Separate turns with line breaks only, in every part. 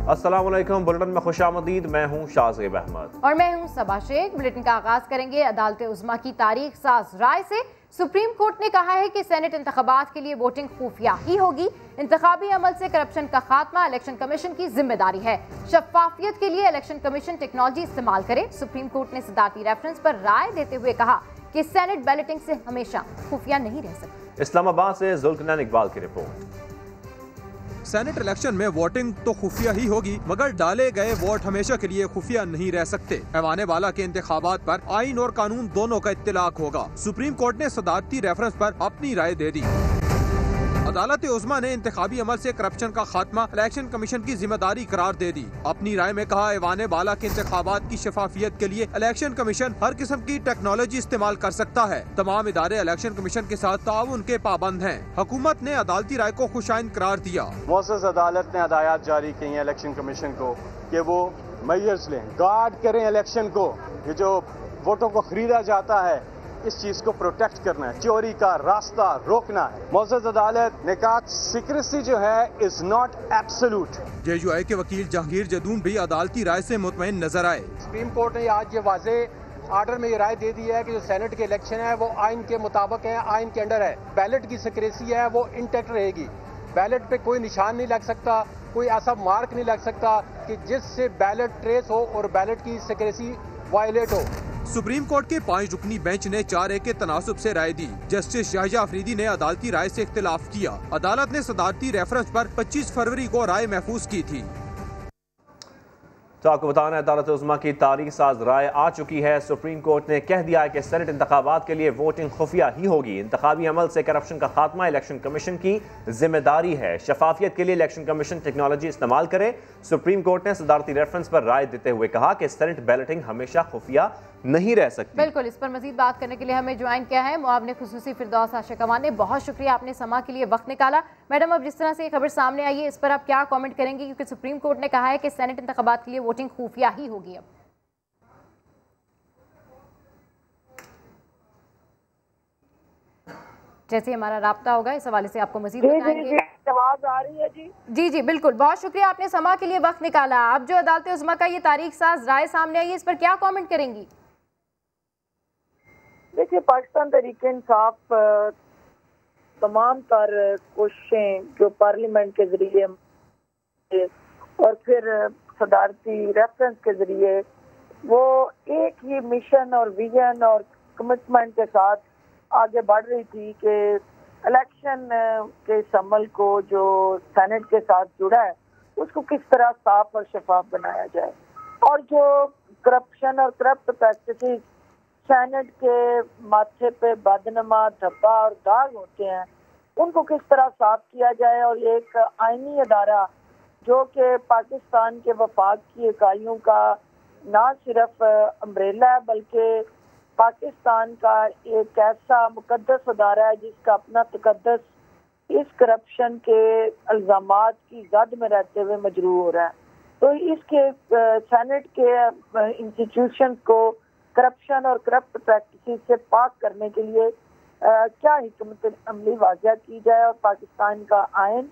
अस्सलामुअलैकुम, बुलेटिन में खुशामदीद। मैं हूँ शाज़ेब अहमद
और मैं हूँ सबा शेख। बुलेटिन का आगाज करेंगे अदालत उज़्मा की तारीख साज राय से। सुप्रीम कोर्ट ने कहा है कि सेनेट इंतखाबात के लिए वोटिंग खुफिया ही होगी। इंतखाबी अमल से करप्शन का खात्मा इलेक्शन कमीशन की जिम्मेदारी है। शफाफियत के लिए इलेक्शन कमीशन टेक्नोलॉजी इस्तेमाल करे। सुप्रीम कोर्ट ने सदारती रेफरेंस पर राय देते हुए कहा कि सेनेट बैलेटिंग से हमेशा खुफिया नहीं रह सकती।
इस्लामाबाद से जुल्कनैन इकबाल की रिपोर्ट।
सेनेट इलेक्शन में वोटिंग तो खुफिया ही होगी, मगर डाले गए वोट हमेशा के लिए खुफिया नहीं रह सकते। ऐवान बाला के इंतखाबात पर आइन और कानून दोनों का इत्तलाक होगा। सुप्रीम कोर्ट ने सदारती रेफरेंस पर अपनी राय दे दी। अदालत उज़्मा ने इंतखाबी अमल से करप्शन का खात्मा इलेक्शन कमीशन की जिम्मेदारी करार दे दी। अपनी राय में कहा, ऐवान बाला के इंतखाबात की शफाफियत के लिए इलेक्शन कमीशन हर किस्म की टेक्नोलॉजी इस्तेमाल कर सकता है। तमाम इदारे इलेक्शन कमीशन के साथ ताउन के पाबंद हैं। हुकूमत ने अदालती राय को खुशाइन करार दिया।
मुअज़्ज़ज़ अदालत ने हदायत जारी की है इलेक्शन कमीशन को कि वो मेजर्स लें, गार्ड करें इलेक्शन को। ये जो वोटों को खरीदा जाता है, इस चीज को प्रोटेक्ट करना है, चोरी का रास्ता रोकना है। मुअज़्ज़ज़ अदालत ने कहा सीक्रेसी जो है इज नॉट एब्सोल्यूट।
JUI के वकील जहांगीर जदून भी अदालती राय से मुतमईन नजर आए।
सुप्रीम कोर्ट ने आज ये वाज़ेह आर्डर में ये राय दे दी है कि जो सेनेट के इलेक्शन है वो आइन के मुताबिक है, आइन के अंडर है। बैलेट की सिक्रेसी है वो इंटैक्ट रहेगी। बैलेट पे कोई निशान नहीं लग सकता, कोई ऐसा मार्क नहीं लग सकता कि जिससे बैलेट ट्रेस हो और बैलेट की सिक्रेसी वायलेट हो।
सुप्रीम कोर्ट के 5 रुकनी बेंच ने 4-1 के तनासुब से राय दी। जस्टिस शाहजहां अफरीदी ने अदालती राय से इख्तिलाफ किया। अदालत ने सदारती रेफरेंस पर 25 फरवरी को राय महफूज की थी।
तो आपको बताना है, अदालत उज़्मा की तारीख साज राय आ चुकी है। सुप्रीम कोर्ट ने कह दिया है कि सेनेट इंतखाबात के लिए वोटिंग खुफिया ही होगी। इंतखाबी अमल से करप्शन का खात्मा इलेक्शन कमीशन की जिम्मेदारी है। शफाफियत के लिए इलेक्शन कमीशन टेक्नोलॉजी इस्तेमाल करे। सुप्रीम कोर्ट ने सदारती रेफरेंस पर राय देते हुए कहा कि सेनेट बैलेटिंग हमेशा खुफिया नहीं रह सकती।
बिल्कुल, इस पर मजीद बात करने के लिए हमें ज्वाइन किया है मुआविन खुसूसी फिरदौस आशिक अमान ने। बहुत शुक्रिया, आपने समा के लिए वक्त निकाला। मैडम, अब जिस तरह से ये खबर सामने आई है, इस पर आप क्या कमेंट करेंगे, क्योंकि सुप्रीम कोर्ट ने कहा है कि सेनेट इंतखाबात के लिए वोटिंग खुफिया ही होगी। अब जैसे हमारा राब्ता होगा इस हवाले से आपको मजीद बताएंगे।
आवाज आ रही है जी?
जी जी बिल्कुल, बहुत शुक्रिया, आपने समा के लिए वक्त निकाला। अब जो अदालत उज़्मा का ये तारीख साज राय सामने आई है, इस पर क्या कमेंट करेंगी?
देखिए, पाकिस्तान तहरीक इंसाफ तमाम तर कोशिशें जो पार्लियामेंट के जरिए और फिर सदारती रेफरेंस के जरिए वो एक ही मिशन और विजन और कमिटमेंट के साथ आगे बढ़ रही थी कि इलेक्शन के इस अमल को जो सेनेट के साथ जुड़ा है उसको किस तरह साफ और शफाफ बनाया जाए, और जो करप्शन और करप्ट प्रैक्टिसेस सेनेट के माथे पे बदनमा धब्बा और दाग होते हैं उनको किस तरह साफ किया जाए, और एक आईनी अदारा जो कि पाकिस्तान के वफाक की इकाइयों का ना सिर्फ अम्ब्रेला है बल्कि पाकिस्तान का एक ऐसा मुकद्दस अदारा है जिसका अपना तकद्दस इस करप्शन के इल्जामात की जद में रहते हुए मजरूह हो रहा है। तो इसके सेनेट के इंस्टीट्यूशन को करप्शन और करप्ट प्रैक्टिस से पाक करने के लिए क्या हिकमत अमली वाज़ा की जाए, और पाकिस्तान का आइन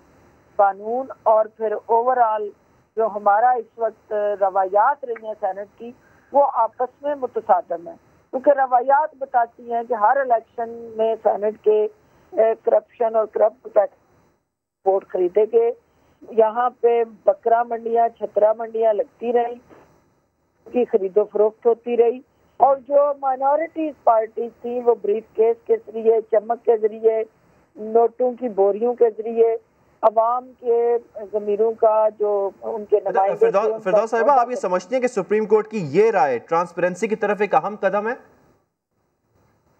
कानून और फिर ओवरऑल जो हमारा इस वक्त रवायात रही हैं सेनेट की वो आपस में मुतसादम है, क्योंकि रवायात बताती हैं कि हर इलेक्शन में सेनेट के करप्शन और करप्ट वोट खरीदे गए। यहाँ पे बकरा मंडियाँ छतरा मंडियाँ लगती रही, की खरीदो फरोख्त होती रही, और जो माइनॉरिटीज पार्टी थी वो ब्रीफ केस के जरिए, चमक के जरिए, नोटों की बोरियों के जरिए अवाम के ज़मीरों का जो उनके नुमाइंदे।
फिरदौस साहिबा, आप ये समझते हैं कि सुप्रीम कोर्ट की ये राय ट्रांसपेरेंसी की तरफ एक अहम कदम है?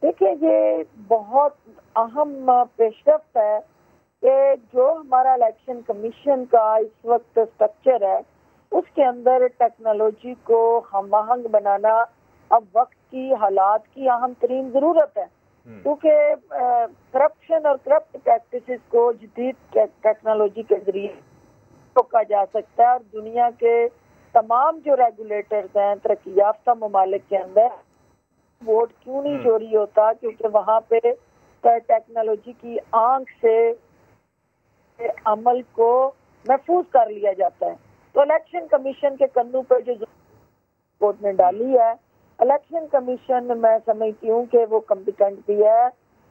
देखिए, ये बहुत अहम पेशरफ्त है कि जो हमारा इलेक्शन कमीशन का इस वक्त स्ट्रक्चर है उसके अंदर टेक्नोलॉजी को हम आहंग बनाना अब वक्त की हालात की अहम तरीन जरूरत है, क्योंकि करप्शन और करप्ट प्रैक्टिसेस को जदीद टेक्नोलॉजी के जरिए रोका जा सकता है, और दुनिया के तमाम जो रेगुलेटर्स हैं तरक्की याफ्ता ममालिक के अंदर वोट क्यों नहीं चोरी होता, क्योंकि वहाँ पे टेक्नोलॉजी की आंख से अमल को महफूज कर लिया जाता है। तो इलेक्शन कमीशन के कंधों पर जो कोर्ट ने डाली है, इलेक्शन कमीशन मैं समझती हूँ कि वो कम्पिटेंट भी है,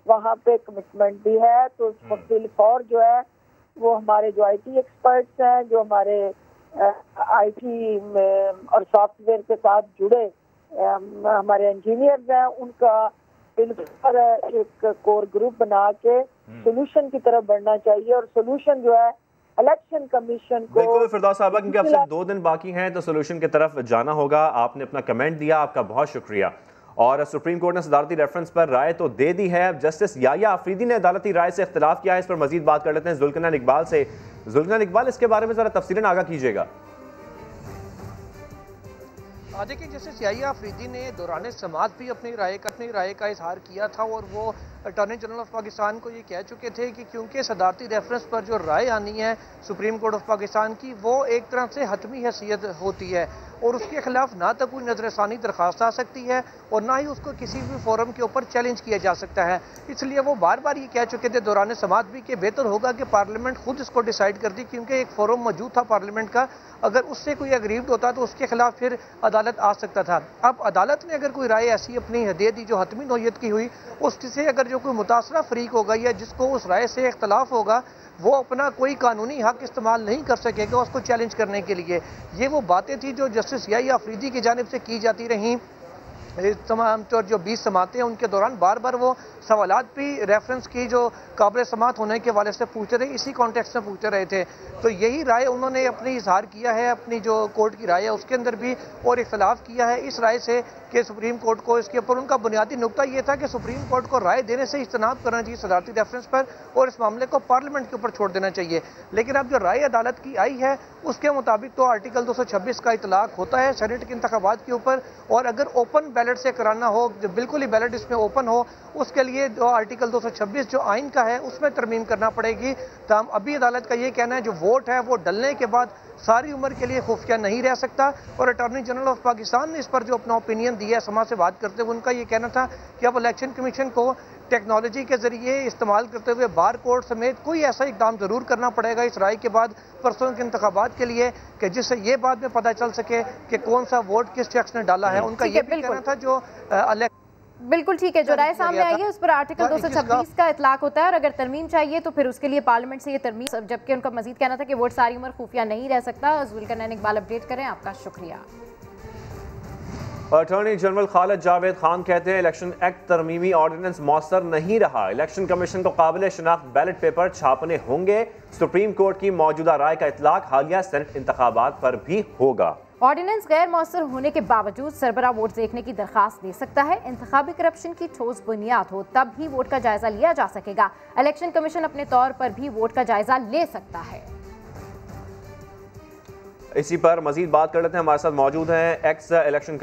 वहाँ पे कमिटमेंट भी है। तो मुख्तलिफ फौर जो है वो हमारे जो IT एक्सपर्ट्स हैं, जो हमारे IT और सॉफ्टवेयर के साथ जुड़े हमारे इंजीनियर्स हैं, उनका बिल्कुल एक कोर ग्रुप बना के सोल्यूशन की तरफ बढ़ना चाहिए। और सोल्यूशन जो है इलेक्शन कमीशन को
बिल्कुल फिरदौस साहबा, क्योंकि अब सिर्फ 2 दिन बाकी हैं तो सोल्यूशन की तरफ जाना होगा। आपने अपना कमेंट दिया, आपका बहुत शुक्रिया। और सुप्रीम कोर्ट ने सदारती रेफरेंस पर राय तो दे दी है। जस्टिस याया अफरीदी ने अदालती राय से इख्तिलाफ किया है। इस पर मजीद बात कर लेते हैं जुल्कनैन इकबाल से। जुल्कनैन इकबाल, इसके बारे में जरा तफसीलन आगाह कीजिएगा।
देखिए, जैसे याया अफरीदी ने दौरान समाअत भी अपनी राय का इजहार किया था और वो अटॉर्नी जनरल ऑफ पाकिस्तान को ये कह चुके थे कि क्योंकि सदारती रेफरेंस पर जो राय आनी है सुप्रीम कोर्ट ऑफ पाकिस्तान की, वो एक तरह से हतमी हैसियत होती है और उसके खिलाफ ना तो कोई नजरसानी दरख्वास्त आ सकती है और ना ही उसको किसी भी फोरम के ऊपर चैलेंज किया जा सकता है। इसलिए वो बार बार ये कह चुके थे दौरान समाअत भी कि बेहतर होगा कि पार्लियामेंट खुद इसको डिसाइड कर दी, क्योंकि एक फोरम मौजूद था पार्लियामेंट का, अगर उससे कोई अग्रीव्ड होता तो उसके खिलाफ फिर अदालत आ सकता था। अब अदालत ने अगर कोई राय ऐसी अपनी दे दी जो हतमी नौयत की हुई, उससे अगर जो कोई मुतासरा फरीक होगा या जिसको उस राय से इख्तलाफ होगा, वो अपना कोई कानूनी हक इस्तेमाल नहीं कर सकेगा उसको चैलेंज करने के लिए। ये वो बातें थी जो जस्टिस याया अफरीदी की जानिब से की जाती रहीं। तमाम जो 20 समातें हैं उनके दौरान बार बार वो सवालात भी रेफरेंस की जो काबिल समात होने के वाले से पूछते रहे, इसी कॉन्टेक्स्ट में पूछते रहे थे। तो यही राय उन्होंने अपनी इजहार किया है, अपनी जो कोर्ट की राय है उसके अंदर भी, और इख्तलाफ किया है इस राय से कि सुप्रीम कोर्ट को इसके ऊपर उनका बुनियादी नुकता ये था कि सुप्रीम कोर्ट को राय देने से इज्तनाब करना चाहिए सदारती रेफरेंस पर और इस मामले को पार्लियामेंट के ऊपर छोड़ देना चाहिए। लेकिन अब जो राय अदालत की आई है उसके मुताबिक तो आर्टिकल 226 का इतलाक होता है सेनेट के इंतखाबात के ऊपर, और अगर ओपन बैलेट से कराना हो, जो बिल्कुल ही बैलेट इसमें ओपन हो, उसके लिए जो आर्टिकल 226 जो आइन का है उसमें तरमीम करना पड़ेगी। तो अभी अदालत का ये कहना है जो वोट है वो डलने के बाद सारी उम्र के लिए खुफिया नहीं रह सकता। और अटॉर्नी जनरल ऑफ पाकिस्तान ने इस पर जो अपना ओपिनियन दिया है समाज से बात करते हुए, उनका ये कहना था कि अब इलेक्शन कमीशन को टेक्नोलॉजी के जरिए इस्तेमाल करते हुए बार कोड समेत कोई ऐसा इकदाम जरूर करना पड़ेगा इस राय के बाद परसों के इंतखाबात के लिए, कि जिससे ये बाद में पता चल सके कि कौन सा वोट किस शख्स ने डाला है। उनका ये भी कहना था जो
बिल्कुल ठीक है, जो राय सामने आई है उस पर आर्टिकल 226 का इतलाक होता है और अगर तरमीम चाहिए तो फिर उसके लिए पार्लियामेंट से ये तरमीम, जबकि उनका मजीद कहना था कि वोट सारी उम्र खुफिया नहीं रह सकता। जुल्कनैन इकबाल अपडेट करें, आपका शुक्रिया।
अटॉर्नी जनरल खालिद जावेद खान कहते हैं इलेक्शन एक्ट तरमीमी ऑर्डिनेंस मौसर नहीं रहा, इलेक्शन कमीशन को काबिल शनाख्त बैलेट पेपर छापने होंगे। सुप्रीम कोर्ट की मौजूदा राय का इतलाक हालिया सेनेट इंतखाबात पर भी होगा।
ऑर्डिनेंस गैर मौसर होने के बावजूद सरबरा वोट देखने की दरखास्त दे सकता है। इंतखाबी करप्शन की ठोस बुनियाद हो तब ही वोट का जायजा लिया जा सकेगा। इलेक्शन कमीशन अपने तौर पर भी वोट का जायजा ले सकता है।
इसी पर मजीद बात कर लेते हैं, हमारे साथ मौजूद हैं एक्स इलेक्शन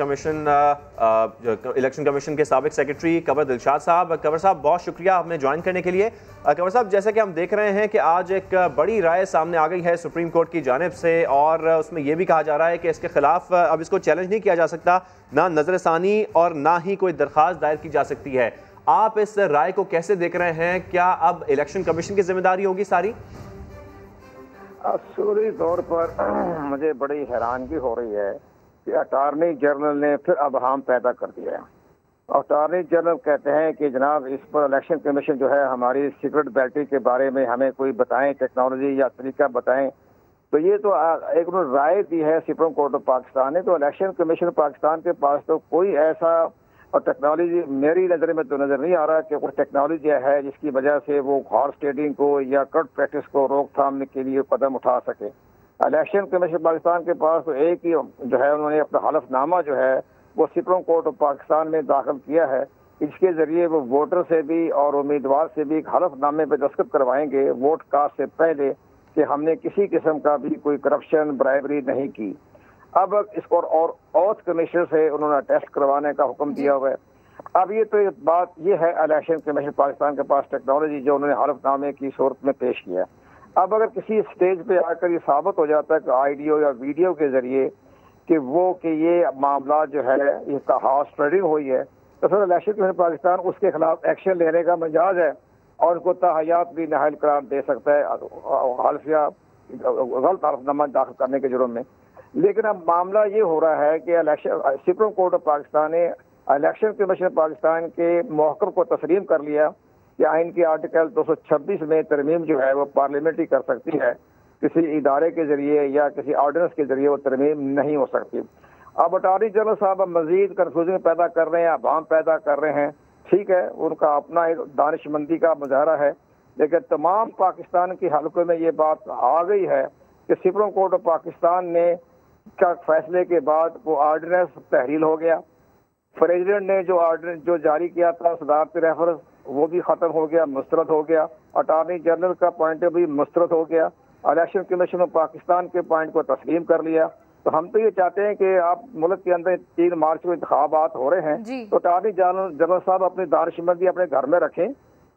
कमीशन के साबिक सेक्रेटरी कवर दिलशाद साहब। कवर साहब, बहुत शुक्रिया आपने ज्वाइन करने के लिए। कवर साहब, जैसे कि हम देख रहे हैं कि आज एक बड़ी राय सामने आ गई है सुप्रीम कोर्ट की जानिब से और उसमें यह भी कहा जा रहा है कि इसके खिलाफ अब इसको चैलेंज नहीं किया जा सकता, ना नजरसानी और ना ही कोई दरख्वास्त दायर की जा सकती है। आप इस राय को कैसे देख रहे हैं? क्या अब इलेक्शन कमीशन की जिम्मेदारी होगी सारी?
असूली तौर पर मुझे बड़ी हैरानगी हो रही है कि अटॉर्नी जनरल ने फिर अबहम पैदा कर दिया है। अटॉर्नी जनरल कहते हैं कि जनाब इस पर इलेक्शन कमीशन जो है हमारी सीक्रेट बैलेट के बारे में हमें कोई बताएं, टेक्नोलॉजी या तरीका बताएं। तो ये तो एक उन्होंने राय दी है सुप्रीम कोर्ट ऑफ पाकिस्तान ने, तो इलेक्शन कमीशन पाकिस्तान के पास तो कोई ऐसा और टेक्नोलॉजी मेरी नज़र में तो नज़र नहीं आ रहा कि कोई टेक्नोलॉजी है जिसकी वजह से वो हॉर्स ट्रेडिंग को या कट प्रैक्टिस को रोकथाम के लिए कदम उठा सके। इलेक्शन कमीशन पाकिस्तान के पास तो एक ही जो है उन्होंने अपना हलफनामा जो है वो सुप्रीम कोर्ट ऑफ पाकिस्तान में दाखिल किया है। इसके ज़रिए वो वोटर से भी और उम्मीदवार से भी एक हलफनामे पर दस्तखत करवाएंगे वोट कास्ट से पहले कि हमने किसी किस्म का भी कोई करप्शन ब्राइबरी नहीं की। अब इसको और ऑथ कमीशन से उन्होंने टेस्ट करवाने का हुक्म दिया हुआ है। अब ये तो एक बात ये है इलेक्शन कमीशन पाकिस्तान के पास टेक्नोलॉजी जो उन्होंने हलफनामे की सूरत में पेश किया। अब अगर किसी स्टेज पे आकर ये साबित हो जाता है कि ऑडियो या वीडियो के जरिए कि ये मामला जो है इसका हॉर्स ट्रेडिंग हुई है, तो फिर इलेक्शन कमीशन पाकिस्तान उसके खिलाफ एक्शन लेने का मजाज है और उनको ताहयात भी नाहल करार दे सकता है हल्फिया गलत हलफनामा दाखिल करने के जुर्म में। लेकिन अब मामला ये हो रहा है कि election supreme court of Pakistan ने इलेक्शन कमीशन पाकिस्तान के महकम को तस्लीम कर लिया कि आइन के आर्टिकल 226 में तरमीम जो है वो पार्लियामेंट ही कर सकती है, किसी इदारे के जरिए या किसी ऑर्डिनेंस के जरिए वो तरमीम नहीं हो सकती। अब अटॉर्नी जनरल साहब अब मजीद कन्फ्यूजन पैदा कर रहे हैं, अवाम पैदा कर रहे हैं। ठीक है, उनका अपना एक दानिशमंदी का मुजाहरा है, लेकिन तमाम पाकिस्तान के हलकों में ये बात आ गई है कि सुप्रीम कोर्ट ऑफ पाकिस्तान ने का फैसले के बाद वो ऑर्डिनेंस तहरील हो गया। प्रेसिडेंट ने जो ऑर्डिनेंस जो जारी किया था सदारती रेफरेंस वो भी खत्म हो गया, मुस्तरद हो गया। अटॉर्नी जनरल का पॉइंट भी मुस्तरद हो गया। इलेक्शन कमीशन ऑफ पाकिस्तान के पॉइंट को तस्लीम कर लिया। तो हम तो ये चाहते हैं कि आप मुल्क के अंदर 3 मार्च को इंतखाबात हो रहे हैं, तो अटॉर्नी जनरल साहब अपनी दानिशमंदी अपने घर में रखें,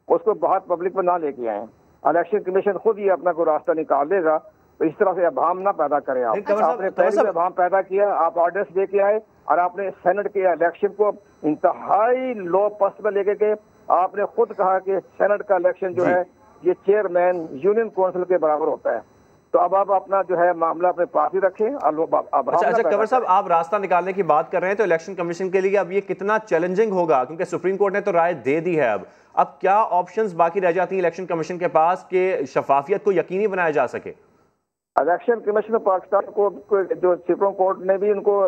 उसको बहुत पब्लिक में ना लेके आए। इलेक्शन कमीशन खुद ही अपना कोई रास्ता निकाल देगा। तो इस तरह से अभाम ना पैदा करें। आपने पहले अभाम पैदा किया, आप ऑर्डर्स लेके आए और आपने सेनेट के इलेक्शन को इंतहाई लो पस्त में लेके गए। आपने खुद कहा कि सेनेट का इलेक्शन जो है ये चेयरमैन यूनियन काउंसिल के बराबर होता है। तो अब आप अपना जो है मामला अपने पास ही रखें।
अच्छा कंवर साहब, आप रास्ता निकालने की बात कर रहे हैं, तो इलेक्शन कमीशन के लिए अब ये कितना चैलेंजिंग होगा, क्योंकि सुप्रीम कोर्ट ने तो राय दे दी है। अब क्या ऑप्शंस बाकी रह जाती हैं इलेक्शन कमीशन के पास कि शफाफियत को यकीनी बनाया जा सके?
इलेक्शन कमीशन पाकिस्तान को जो सुप्रीम कोर्ट ने भी उनको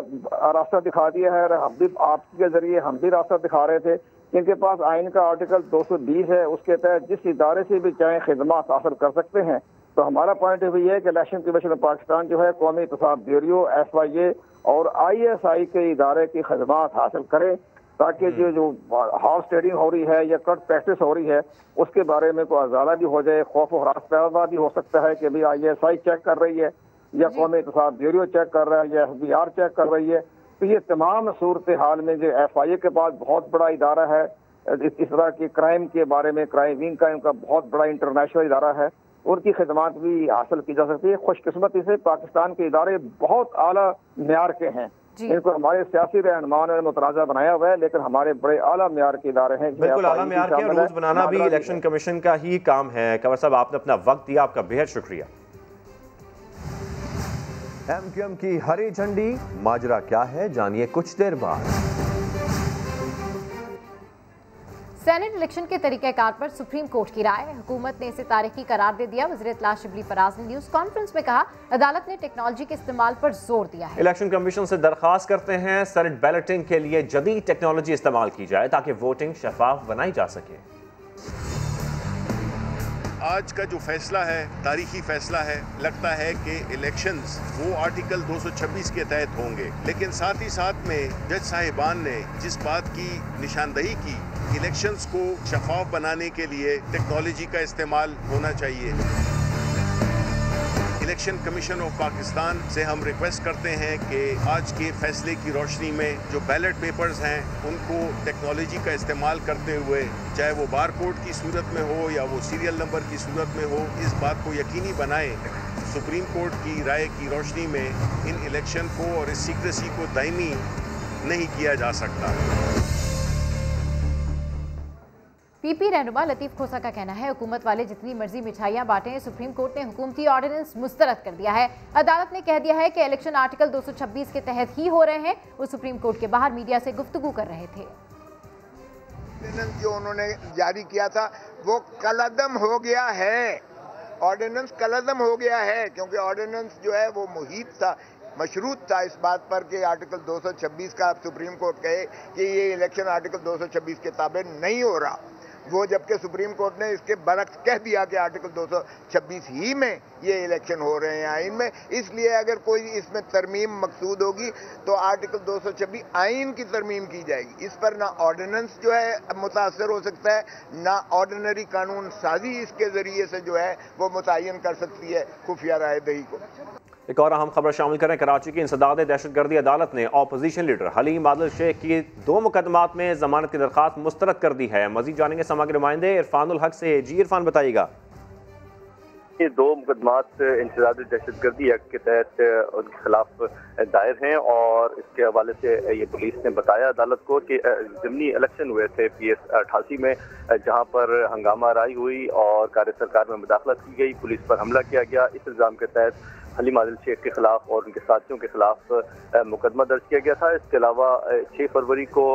रास्ता दिखा दिया है, हम भी आपके जरिए हम भी रास्ता दिखा रहे थे। इनके पास आइन का आर्टिकल 220 है, उसके तहत जिस इदारे से भी चाहे खिदमत हासिल कर सकते हैं। तो हमारा पॉइंट ये है कि इलेक्शन कमीशन ऑफ पाकिस्तान जो है कौमी इंतखाब ब्यूरो, FIA और ISI के इदारे की खिदमत हासिल करे, ताकि जो हॉर्स ट्रेडिंग हो रही है या कट प्रैक्टिस हो रही है उसके बारे में कोई अजाला भी हो जाए। खौफ और हरास पैदा भी हो सकता है कि भाई ISI चेक कर रही है या कौमी इंतखाब ब्यूरो चेक कर रहा है या FBR चेक कर रही है। तो ये तमाम सूरत हाल में जो FIA के पास बहुत बड़ा इदारा है, इस तरह की क्राइम के बारे में क्राइम विंग का इनका बहुत बड़ा इंटरनेशनल इदारा है, उनकी खिदमत भी हासिल की जा सकती है। खुशकिस्मती से पाकिस्तान के इदारे बहुत आला म्यार के हैं। इनको हमारे सियासी रहनुमा ने मुतराजा बनाया हुआ है, लेकिन हमारे बड़े आला म्यार के इदारे हैं।
बिल्कुल आला म्यार के रूल्स बनाना भी इलेक्शन कमीशन का ही काम है। कंवर साहब, आपने अपना वक्त दिया, आपका बेहद शुक्रिया। MQM की हरी झंडी, माजरा क्या है जानिए कुछ देर बाद।
सेनेट इलेक्शन के तरीक़ेकार पर सुप्रीम कोर्ट की राय, हुकूमत ने इसे तारीखी करार दे दिया। वज़ीर इत्तला शिबली फराज ने न्यूज़ कॉन्फ्रेंस में कहा, अदालत ने टेक्नोलॉजी के इस्तेमाल पर जोर दिया है।
इलेक्शन कमीशन से दरख्वास्त करते हैं सेनेट बैलेटिंग के लिए जदीद टेक्नोलॉजी इस्तेमाल की जाए ताकि वोटिंग शफाफ बनाई जा सके।
आज का जो फैसला है तारीखी फैसला है। लगता है कि इलेक्शंस वो आर्टिकल 226 के तहत होंगे, लेकिन साथ ही साथ में जज साहिबान ने जिस बात की निशानदही की, इलेक्शंस को शफाफ बनाने के लिए टेक्नोलॉजी का इस्तेमाल होना चाहिए। इलेक्शन कमीशन ऑफ पाकिस्तान से हम रिक्वेस्ट करते हैं कि आज के फैसले की रोशनी में जो बैलेट पेपर्स हैं उनको टेक्नोलॉजी का इस्तेमाल करते हुए, चाहे वो बार कोड की सूरत में हो या वो सीरियल नंबर की सूरत में हो, इस बात को यकीनी बनाएं। सुप्रीम कोर्ट की राय की रोशनी में इन इलेक्शन को और इस सीक्रेसी को दायमी नहीं किया जा सकता।
PP रहनुमा लतीफ़ खोसा का कहना है, हुकूमत वाले जितनी मर्जी मिठाइयां बांटें, सुप्रीम कोर्ट ने हुकूमती ऑर्डिनेंस मुस्तरद कर दिया है। अदालत ने कह दिया है कि इलेक्शन आर्टिकल 226 के तहत ही हो रहे हैं। वो सुप्रीम कोर्ट के बाहर मीडिया से गुफ्तगू कर रहे थे।
ऑर्डिनेंस जो उन्होंने जारी किया था वो कलअदम हो गया है। ऑर्डिनेंस कलअदम हो गया है क्योंकि ऑर्डिनेंस जो है वो मुहित था, मशरूत था इस बात पर कि आर्टिकल 226 का सुप्रीम कोर्ट कहे कि ये इलेक्शन आर्टिकल 226 के ताबे नहीं हो रहा, वो जबकि सुप्रीम कोर्ट ने इसके बरक्स कह दिया कि आर्टिकल 226 ही में ये इलेक्शन हो रहे हैं आइन में। इसलिए अगर कोई इसमें तरमीम मकसूद होगी तो आर्टिकल 226 आइन की तरमीम की जाएगी। इस पर ना ऑर्डिनेंस जो है मुतासर हो सकता है, ना ऑर्डिनरी कानून साजी इसके ज़रिए से जो है वो मुतय्यन कर सकती है खुफिया राय दही को।
एक और अहम खबर शामिल करें, कराची की इंसदाद दहशतगर्दी अदालत ने अपोजिशन लीडर हलीम आदिल शेख की 2 मुकदमात में जमानत की दरख्वास्त मुस्तरद कर दी है। मजीद जानेंगे समा के नुमाइंदे इरफानुल हक से। जी इरफान, बताइएगा।
ये 2 मुकदमात इंसदाद दहशतगर्दी एक्ट के तहत उनके खिलाफ दायर हैं और इसके हवाले से ये पुलिस ने बताया अदालत को कि ज़िमनी इलेक्शन हुए थे PS 88 में, जहां पर हंगामा राई हुई और कार्य सरकार में मुदाखलत की गई, पुलिस पर हमला किया गया। इस इल्ज़ाम के तहत हलीम आदिल शेख के खिलाफ और उनके साथियों के खिलाफ मुकदमा दर्ज किया गया था। इसके अलावा 6 फरवरी को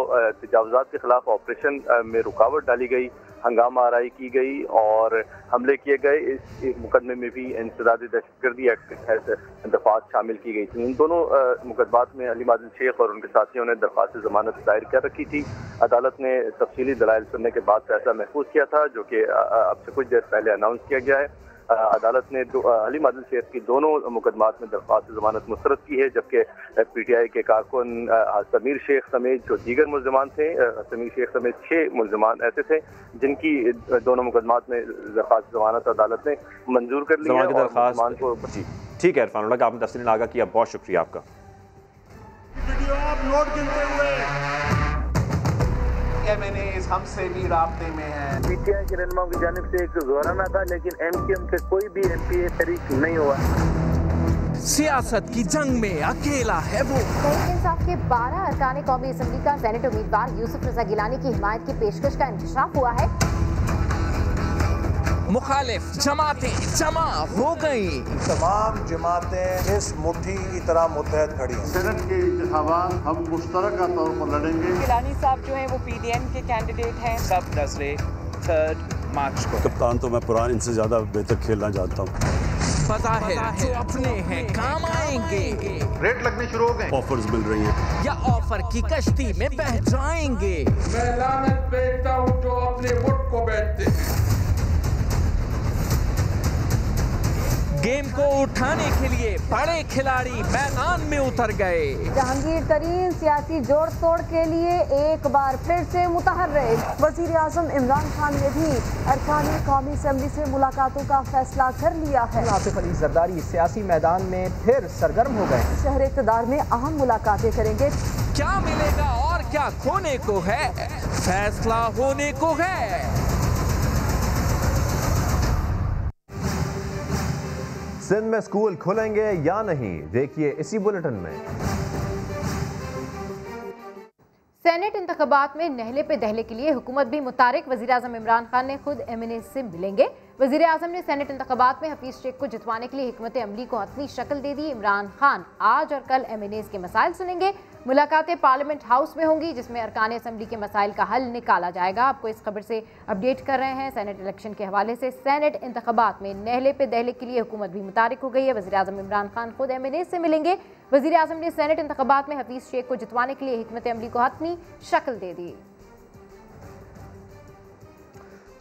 तजावुज़ात के खिलाफ ऑपरेशन में रुकावट डाली गई, हंगामा आराई की गई और हमले किए गए। इस मुकदमे में भी इंसदादी दहशतगर्दी एक्ट के तहत दरख्वास्त शामिल की गई थी। इन दोनों मुकदमात में हलीम आदिल शेख और उनके साथियों ने दरख्वास्त जमानत दायर कर रखी थी। अदालत ने तफसीली दलाइल सुनने के बाद फैसला महफूज किया था, जो कि अब से कुछ देर पहले अनाउंस किया गया है। अदालत ने हलीम आदिल शेख की दोनों मुकदमात में दरख्वास्त जमानत मुस्तरद की है, जबकि PTI के कारकुन समीर शेख समेत जो दीगर मुल्ज़िमान थे, समीर शेख समेत 6 मुल्ज़िमान ऐसे थे जिनकी दोनों मुकदमात में दरख्वास्त जमानत अदालत ने मंजूर कर ली है। मुल्ज़िमान को
ठीक है इरफान उल्लाह, आपने तफसील आगाह किया, बहुत शुक्रिया आपका।
MNAs हमसे भी राब्ते में है।
PTI के रहनुमाओं की जानिब से एक जोराना था, लेकिन MQM के कोई भी MPA शरीक नहीं हुआ।
सियासत की जंग में अकेला है वो।
तहरीक इंसाफ के 12 अरकान कौमी असम्बली का सेनेट उम्मीदवार यूसुफ रजा गिलानी की हिमायत की पेशकश का इंकशाफ हुआ है।
मुखालिफ जमातें जमा हो गई।
तमाम जमातें इस मुट्ठी की तरह मुत्तहद खड़ी हैं।
सेनेट के इंतखाबात हम मुश्तरका तौर पर लड़ेंगे।
गिलानी साहब जो हैं वो PDM के कैंडिडेट हैं।
सब नजरे 3 मार्च को।
कप्तान तो मैं पुरान इनसे ज्यादा बेहतर खेलना चाहता हूँ।
बज़ाहिर जो अपने हैं काम आएंगे।
रेट लगने शुरू हो गए,
ऑफर्स मिल रही हैं,
या ऑफर की कश्ती में बह जाएंगे।
मैं लानत बेचता हूँ जो अपने वोट को बेचते हैं।
गेम को उठाने के लिए बड़े खिलाड़ी मैदान में उतर गए।
जहांगीर तरीन सियासी जोड़ तोड़ के लिए एक बार फिर से मुतहर्रिक। वजीर आजम इमरान खान ने भी अरकान कौमी असम्बली से मुलाकातों का फैसला कर लिया है।
आसिफ अली जरदारी सियासी मैदान में फिर सरगर्म हो गए।
शहर इक़्तिदार में अहम मुलाकातें करेंगे।
क्या मिलेगा और क्या खोने को है, फैसला होने को है।
सिंध में स्कूल खुलेंगे या नहीं, देखिए इसी बुलेटिन में।
सेनेट इंतखाबात में नहले पे दहले के लिए हुकूमत भी मुतारिक। वज़ीर आज़म इमरान खान ने खुद MNA से मिलेंगे। वज़ीर आज़म ने सेनेट इंतखाबात में हफीज शेख को जितवाने के लिए हिकमत अमली को हतमी शक्ल दे दी। इमरान खान आज और कल MNAs के मसाइल सुनेंगे। मुलाकातें पार्लियामेंट हाउस में होंगी, जिसमें अरकान असम्बली के मसाइल का हल निकाला जाएगा। आपको इस खबर से अपडेट कर रहे हैं सेनेट इलेक्शन के हवाले से। सेनेट इंतखाबात में नहले पे दहले के लिए हुकूमत भी मुतारिक हो गई है। वज़ीर आज़म इमरान खान खुद MNAs से मिलेंगे। वज़ीर आज़म ने सेनेट इंतखाबात में हफीज शेख को जितवाने के लिए हिकमत अमली को हतमी शक्ल दे दी।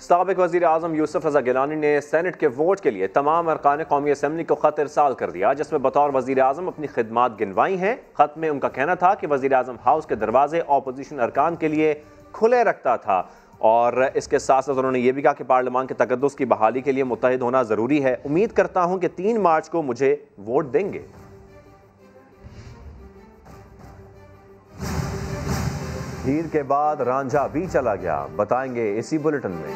साबिक वज़ीर आज़म यूसुफ रज़ा गिलानी ने सेनेट के वोट के लिए तमाम अरकान कौमी असम्बली को ख़त इरसाल कर दिया, जिसमें बतौर वज़ीर आज़म अपनी खिदमात गिनवाई हैं। ख़त में उनका कहना था कि वज़ीर आज़म हाउस के दरवाजे ऑपोजिशन अरकान के लिए खुले रखता था और इसके साथ साथ उन्होंने ये भी कहा कि पार्लियामान के तकद्दुस की बहाली के लिए मुत्तहिद होना ज़रूरी है। उम्मीद करता हूँ कि 3 मार्च को मुझे वोट देंगे। हीर के बाद रांझा भी चला गया, बताएंगे इसी बुलेटिन में।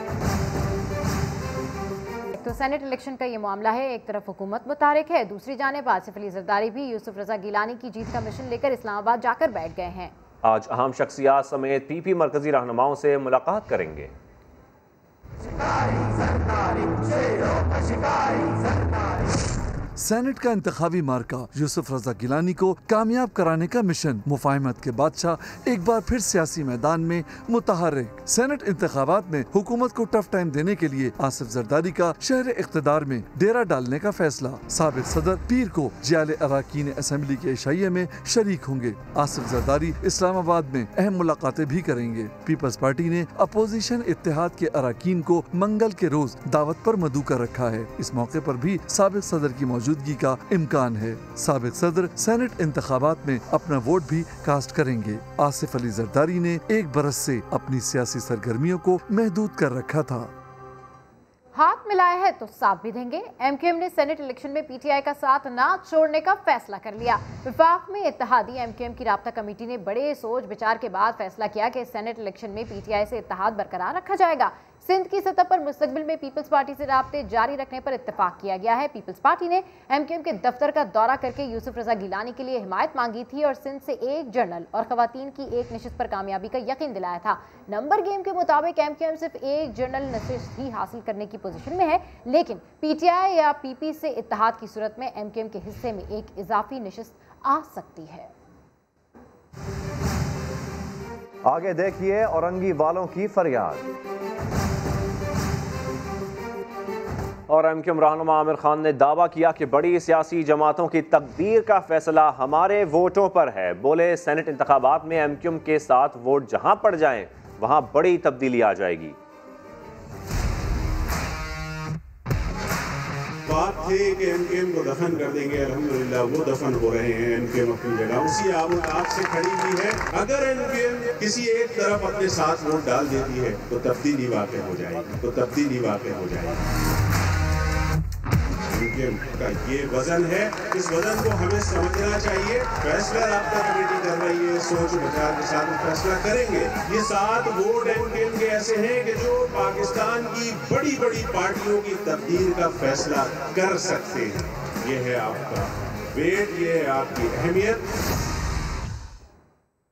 तो सेनेट इलेक्शन का ये मामला है, एक तरफ हुकूमत मुतारिक है, दूसरी जानिब आसिफ अली जरदारी भी यूसुफ रजा गिलानी की जीत का मिशन लेकर इस्लामाबाद जाकर बैठ गए हैं।
आज अहम शख्सियात समेत PP मरकजी रहनुमाओं से मुलाकात करेंगे।
सेनेट का इंतखाबी मार्का यूसुफ रजा गिलानी को कामयाब कराने का मिशन। मुफाहिमत के बादशाह एक बार फिर सियासी मैदान में मुतहर्रिक। सेनेट इंतखाबात में हुकूमत को टफ टाइम देने के लिए आसिफ जरदारी का शहर इक़्तिदार में डेरा डालने का फैसला। साबिक सदर पीर को जियाले अराकीन असम्बली के इशाइये में शरीक होंगे। आसिफ जरदारी इस्लामाबाद में अहम मुलाकातें भी करेंगे। पीपल्स पार्टी ने अपोजिशन इत्तेहाद के अराकीन को मंगल के रोज दावत पर मदऊ कर रखा है। इस मौके पर भी साबिक सदर की मौजूदगी का इम्कान है। साबिक सदर सेनेट इंतखाबात में अपना वोट भी कास्ट करेंगे। आसिफ अली जरदारी ने 1 बरस से अपनी सियासी सरगर्मियों को महदूद कर रखा था।
हाथ मिलाया है तो साथ भी देंगे। MQM ने सेनेट इलेक्शन में PTI का साथ ना छोड़ने का फैसला कर लिया। विफाक में इत्तेहादी MQM की राब्ता कमेटी ने बड़े सोच विचार के बाद फैसला किया कि सेनेट इलेक्शन में PTI से इत्तेहाद बरकरार रखा जाएगा। सिंध की सतह पर मुस्तकबिल में पीपल्स पार्टी से राब्ते जारी रखने पर इत्तेफाक किया गया है। पीपल्स पार्टी ने MQM के दफ्तर का दौरा करके यूसुफ रजा गिलानी के लिए हिमायत मांगी थी और सिंध से एक जनरल और खवातीन की एक नशिस्त पर कामयाबी का यकीन दिलाया था। नंबर गेम के मुताबिक MQM सिर्फ एक जनरल नशिस्त ही हासिल करने की पोजीशन में है, लेकिन PTI या PP से इत्तेहाद की सूरत में MQM के हिस्से में एक इजाफी नशिस्त आ सकती है।
आगे देखिए औरंगी वालों की फरियाद। और MQM रहनुमा आमिर खान ने दावा किया कि बड़ी सियासी जमातों की तकदीर का फैसला हमारे वोटों पर है। बोले सेनेट इंतखाबात में MQM के साथ वोट जहां पड़ जाएं वहां बड़ी तब्दीली आ जाएगी।
बात थी कि MQM को दफन कर देंगे, अल्हम्दुलिल्लाह वो दफन हो रहे हैं। MQM अपनी जगह उसी आग से खड़ी हुई है। अगर MQM किसी एक तरफ अपने साथ वोट डाल देती है तो तब्दीली वाक़ई हो जाएगी, MQM का ये वजन है, इस वजन को हमें समझना चाहिए। फैसला राब्ता कमेटी कर रही है, सोच विचार के साथ फैसला करेंगे। ये 7 वोट MQM के ऐसे हैं कि जो पाकिस्तान की बड़ी बड़ी पार्टियों की तकदीर का फैसला कर सकते हैं। ये है आपका वेट, ये है आपकी अहमियत।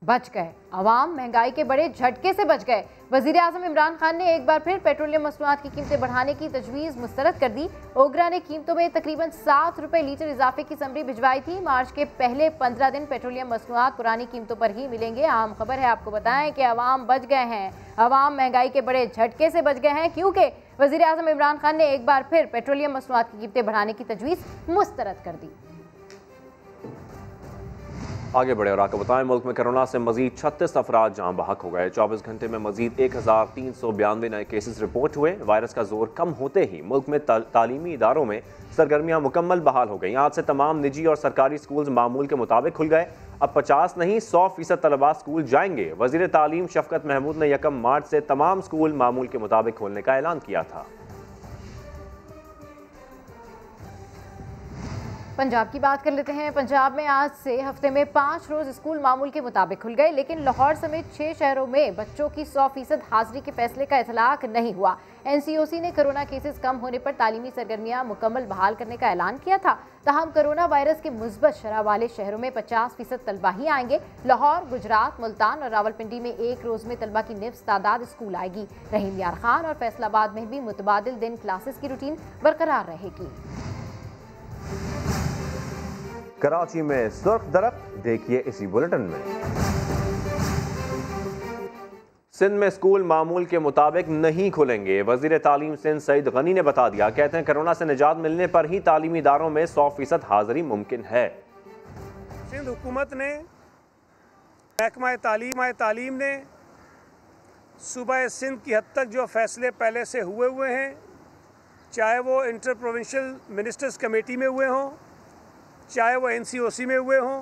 बच गए अवाम, महंगाई के बड़े झटके से बच गए। वजीर आजम इमरान खान ने एक बार फिर पेट्रोलियम मसनूआत की कीमतें बढ़ाने की तजवीज़ मुस्तरद कर दी। ओगरा ने कीमतों में तकरीबन 7 रुपए लीटर इजाफे की समरी भिजवाई थी। मार्च के पहले 15 दिन पेट्रोलियम मसनूआत पुरानी कीमतों पर ही मिलेंगे। अहम खबर है, आपको बताएं कि अवाम बच गए हैं, अवाम महंगाई के बड़े झटके से बच गए हैं, क्योंकि वजीर आजम इमरान खान ने एक बार फिर पेट्रोलियम मसनूआत की कीमतें बढ़ाने की तजवीज़ मुस्तरद कर दी।
आगे बढ़े और आपको बताएं, मुल्क में कोरोना से मजीद 36 अफराद जान बहक हो गए। 24 घंटे में मजीद 1392 नए केसेस रिपोर्ट हुए। वायरस का जोर कम होते ही मुल्क में तालीमी इदारों में सरगर्मियां मुकम्मल बहाल हो गई। आज से तमाम निजी और सरकारी स्कूल मामूल के मुताबिक खुल गए। अब 50 नहीं 100% तलबा स्कूल जाएंगे। वजीर तालीम शफकत महमूद ने 1 मार्च से तमाम स्कूल मामूल के मुताबिक खोलने का ऐलान किया था।
पंजाब की बात कर लेते हैं। पंजाब में आज से हफ्ते में 5 रोज स्कूल मामूल के मुताबिक खुल गए, लेकिन लाहौर समेत 6 शहरों में बच्चों की 100% हाजिरी के फैसले का इतलाक नहीं हुआ। NCOC ने कोरोना केसेस कम होने पर तालीमी सरगर्मियां मुकम्मल बहाल करने का ऐलान किया था। ताहम कोरोना वायरस के मुस्बत शरह वाले शहरों में 50% तलबा ही आएंगे। लाहौर, गुजरात, मुल्तान और रावलपिंडी में एक रोज में तलबा की निफ्स तादाद स्कूल आएगी। रहीम यार खान और फैसलाबाद में भी मुतबादिल दिन क्लासेस की रूटीन बरकरार रहेगी।
कराची में सुर्ख दरख्त, देखिए इसी बुलेटिन में। सिंध में स्कूल मामूल के मुताबिक नहीं खुलेंगे। वजीर तालीम सिंध सईद गनी ने बता दिया। कहते हैं कोरोना से निजात मिलने पर ही तालीमी इदारों में 100% हाजिरी मुमकिन है।
सिंध हुकूमत ने, महकमा तालीम ने सूबा सिंध की हद तक जो फैसले पहले से हुए हैं, चाहे वो इंटर प्रोविंशियल मिनिस्टर्स कमेटी में हुए हों, चाहे वो NCOC में हुए हों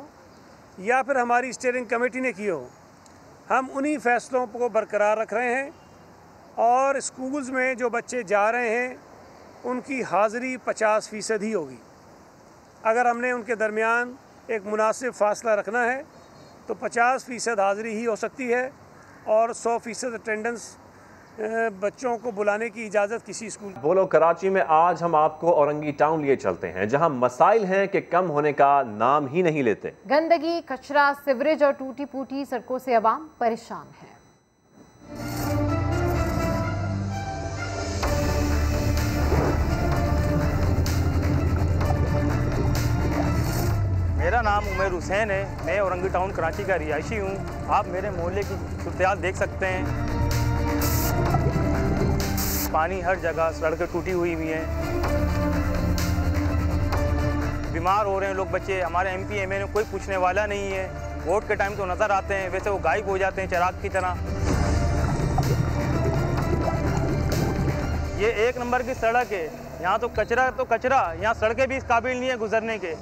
या फिर हमारी स्टीयरिंग कमेटी ने किए हो, हम उन्हीं फैसलों को बरकरार रख रहे हैं। और स्कूल्स में जो बच्चे जा रहे हैं उनकी हाज़िरी 50% ही होगी। अगर हमने उनके दरमियान एक मुनासिब फासला रखना है तो 50% हाज़िरी ही हो सकती है और 100% अटेंडेंस बच्चों को बुलाने की इजाज़त किसी स्कूल।
बोलो कराची में आज हम आपको औरंगी टाउन लिए चलते हैं, जहां मसाइल हैं कि कम होने का नाम ही नहीं लेते।
गंदगी, कचरा, सीवरेज और टूटी फूटी सड़कों से अवाम परेशान है।
मेरा नाम उमर हुसैन है। मैं औरंगी टाउन कराची का रिहायशी हूँ। आप मेरे मोहल्ले की सूरत देख सकते हैं। पानी हर जगह, सड़कें टूटी हुई हैं, बीमार हो रहे हैं लोग, बच्चे। हमारे MP MLA कोई पूछने वाला नहीं है। वोट के टाइम तो नज़र आते हैं, वैसे वो गायब हो जाते हैं चिराग की तरह। ये 1 नंबर की सड़क है, यहाँ तो कचरा, यहाँ सड़कें भी इस काबिल नहीं है गुजरने के।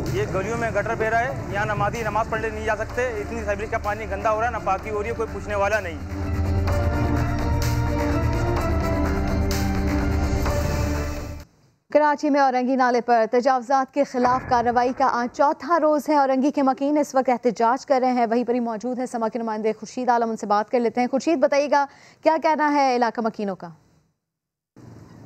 ये गलियों में गटर बह रहा है, यहाँ नमाजी नमाज पढ़ने नहीं जा सकते। इतनी सीवरेज का पानी गंदा हो रहा है, नापाकी हो रही है, कोई पूछने वाला नहीं।
कराची में औरंगी नाले पर तजावजात के खिलाफ कार्रवाई का आज चौथा रोज है। औरंगी के मकीन इस वक्त एहतजाज कर रहे हैं। वहीं पर ही मौजूद है समा के नुमाइंदे खुर्शीद आलम, उनसे बात कर लेते हैं। खुर्शीद, बताइएगा क्या कहना है इलाका मकीनों का?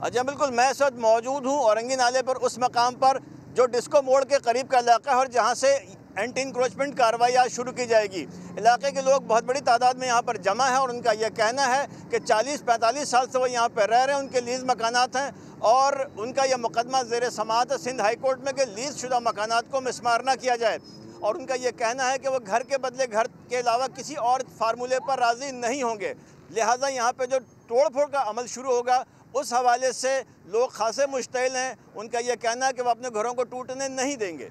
अच्छा, बिल्कुल, मैं इस वक्त मौजूद हूँ औरंगी नाले पर, उस मकाम पर जो डिस्को मोड़ के करीब का इलाका है और जहाँ से एंटी इंक्रोचमेंट कार्रवाई आज शुरू की जाएगी। इलाके के लोग बहुत बड़ी तादाद में यहाँ पर जमा है और उनका यह कहना है कि 40-45 साल से वो यहाँ पर रह रहे हैं, उनके लीज मकानात हैं और उनका यह मुकदमा ज़ेर समाअत सिंध हाई कोर्ट में कि लीज शुदा मकानात को मिसमार ना किया जाए। और उनका यह कहना है कि वो घर के बदले घर के अलावा किसी और फार्मूले पर राज़ी नहीं होंगे, लिहाजा यहाँ पर जो तोड़ फोड़ का अमल शुरू होगा उस हवाले से लोग खासे मुश्तइल हैं। उनका यह कहना है कि वो अपने घरों को टूटने नहीं देंगे।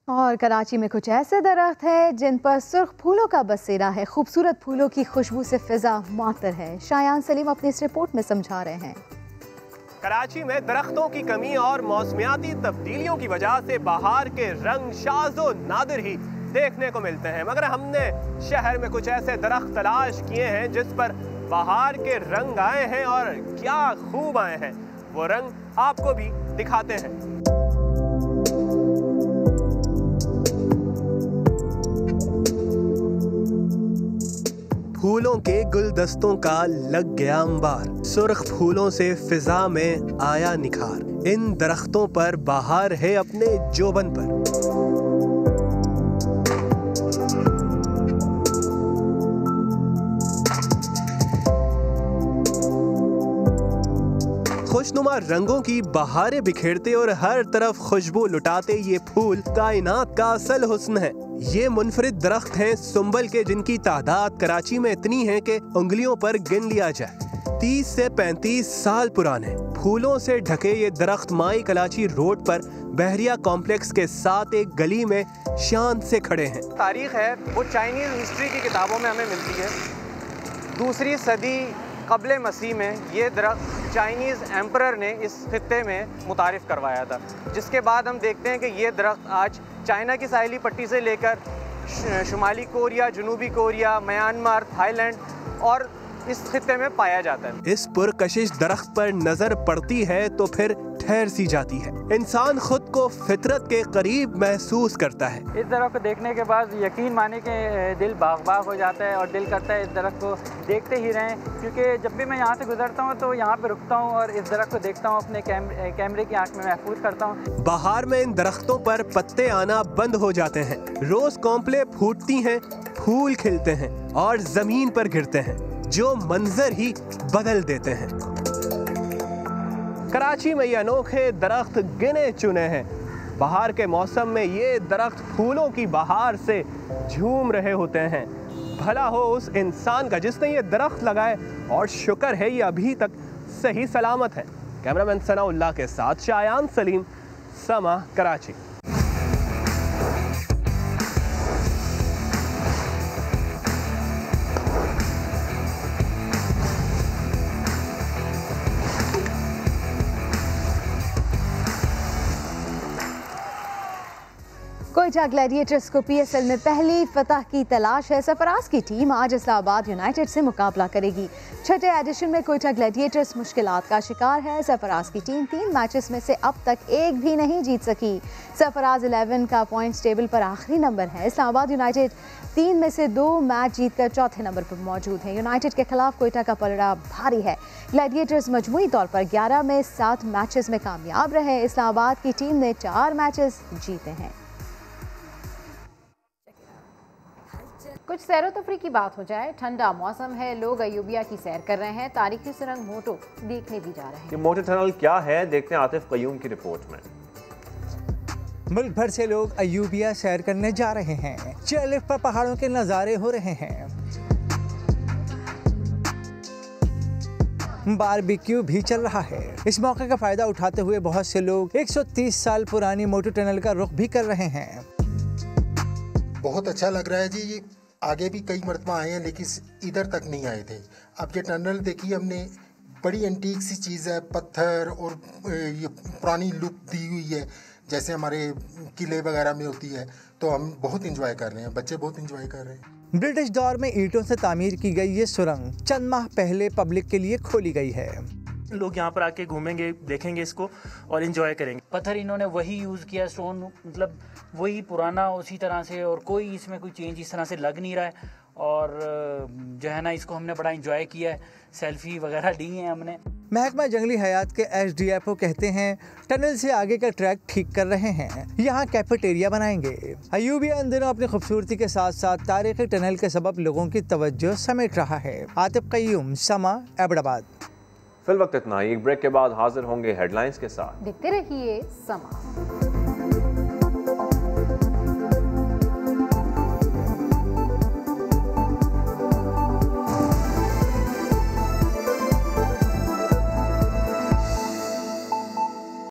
और कराची में कुछ ऐसे दरख्त हैं जिन पर सुर्ख फूलों का बसेरा है। खूबसूरत फूलों की खुशबू से फिजा मातर है। शायान सलीम अपनी इस रिपोर्ट में समझा रहे हैं।
कराची में दरख्तों की कमी और मौसमियाती तब्दीलियों की वजह से बाहर के रंग शाज़ो नादिर ही देखने को मिलते हैं, मगर हमने शहर में कुछ ऐसे दरख्त तलाश किए हैं जिस पर बाहर के रंग आए हैं और क्या खूब आए हैं। वो रंग आपको भी दिखाते हैं। फूलों के गुलदस्तों का लग गया अंबार, सुर्ख फूलों से फिजा में आया निखार। इन दरख्तों पर बाहर है अपने जोबन पर। खुशनुमा रंगों की बहारें बिखेरते और हर तरफ खुशबू लुटाते ये फूल कायनात का असल हुस्न है। ये मुनफरिद दरख्त हैं सुंबल के, जिनकी तादाद कराची में इतनी है कि उंगलियों पर गिन लिया जाए। 30 से 35 साल पुराने फूलों से ढके ये दरख्त माई कलाची रोड पर बहरिया कॉम्प्लेक्स के साथ एक गली में शान से खड़े हैं।
तारीख है वो चाइनीज़ हिस्ट्री की किताबों में हमें मिलती है। 2री सदी क़ब्ल मसीह में ये दरख्त चाइनीज़ एम्परर ने इस खित्ते में मुतारिफ़ करवाया था, जिसके बाद हम देखते हैं कि ये दरख्त आज चाइना की साहिली पट्टी से लेकर शुमाली कोरिया, जनूबी कोरिया, म्यांमार, थाईलैंड और इस खित्ते में पाया जाता है।
इस पुरकशिश दरख्त पर नजर पड़ती है तो फिर ठहर सी जाती है। इंसान खुद को फितरत के करीब महसूस करता है।
इस दरख्त को देखने के बाद यकीन माने कि दिल बाग बाग हो जाता है और दिल करता है इस दरख्त को देखते ही रहें, क्योंकि जब भी मैं यहाँ से गुजरता हूँ तो यहाँ पे रुकता हूँ और इस दरख्त को देखता हूँ, अपने कैमरे की आंख में महफूज करता हूँ।
बाहर में इन दरख्तों पर पत्ते आना बंद हो जाते हैं, रोज कॉम्पले फूटती हैं, फूल खिलते हैं और जमीन पर गिरते हैं, जो मंजर ही बदल देते हैं। कराची में ये अनोखे दरख्त गिने चुने हैं। बाहर के मौसम में ये दरख्त फूलों की बहार से झूम रहे होते हैं। भला हो उस इंसान का जिसने ये दरख्त लगाए और शुक्र है ये अभी तक सही सलामत है। कैमरामैन सनाउल्लाह के साथ शायान सलीम, समा, कराची।
कोयटा ग्लैडिएटर्स को पीएसएल में पहली फतह की तलाश है। सरफराज की टीम आज इस्लामाबाद यूनाइटेड से मुकाबला करेगी। छठे एडिशन में कोयटा ग्लैडिएटर्स मुश्किलात का शिकार है। सरफराज की टीम 3 मैचेस में से अब तक एक भी नहीं जीत सकी। सरफराज 11 का पॉइंट्स टेबल पर आखिरी नंबर है। इस्लामाबाद यूनाइटेड 3 में से 2 मैच जीतकर चौथे नंबर पर मौजूद है। यूनाइटेड के खिलाफ कोयटा का पलड़ा भारी है। ग्लैडिएटर्स मजमूई तौर पर 11 में 7 मैचेस में कामयाब रहे। इस्लामाबाद की टीम ने 4 मैचेस जीते हैं। कुछ सैरो तफरी की बात हो जाए। ठंडा मौसम है, लोग अयूबिया की सैर कर रहे हैं। तारीखी सुरंग मोटो देखने भी जा रहे हैं।
ये मोटो टनल क्या है, देखते हैं आतिफ कयूम की रिपोर्ट में।
मुल्क भर से लोग अयूबिया सैर करने जा रहे हैं। चेयरलिफ्ट पर पहाड़ों के नज़ारे हो रहे हैं। बारबेक्यू भी चल रहा है। इस मौके का फायदा उठाते हुए बहुत से लोग 130 साल पुरानी मोटो टनल का रुख भी कर रहे हैं।
बहुत अच्छा लग रहा है जी। आगे भी कई मरतबा आए हैं लेकिन इधर तक नहीं आए थे। अब ये टनल देखिए हमने, बड़ी एंटीक सी चीज़ है, पत्थर और ये पुरानी लुक दी हुई है जैसे हमारे किले वगैरह में होती है। तो हम बहुत इंजॉय कर रहे हैं, बच्चे बहुत इंजॉय कर रहे हैं।
ब्रिटिश दौर में ईंटों से तामीर की गई ये सुरंग चंद माह पहले पब्लिक के लिए खोली गई है।
लोग यहाँ पर आके घूमेंगे, देखेंगे इसको और इन्जॉय करेंगे।
पत्थर इन्होंने वही यूज़ किया, स्टोन मतलब वही पुराना उसी तरह से, और कोई इसमें कोई चेंज इस तरह से लग नहीं रहा है। और जो है ना, इसको हमने बड़ा इंजॉय किया है, सेल्फी वगैरह ली है हमने।
महकमा जंगली हयात के SDFO कहते हैं टनल से आगे का ट्रैक ठीक कर रहे हैं, यहाँ कैफेटेरिया बनाएंगे। अयूबिया इन दिनों अपनी खूबसूरती के साथ साथ तारीखी टनल के सबब लोगों की तवज्जो समेट रहा है। आतिफ कय्यूम, समा, एबटाबाद।
फिल वक्त इतना ही, एक ब्रेक के बाद हाजिर होंगे हेडलाइंस के साथ।
देखते रहिए समा।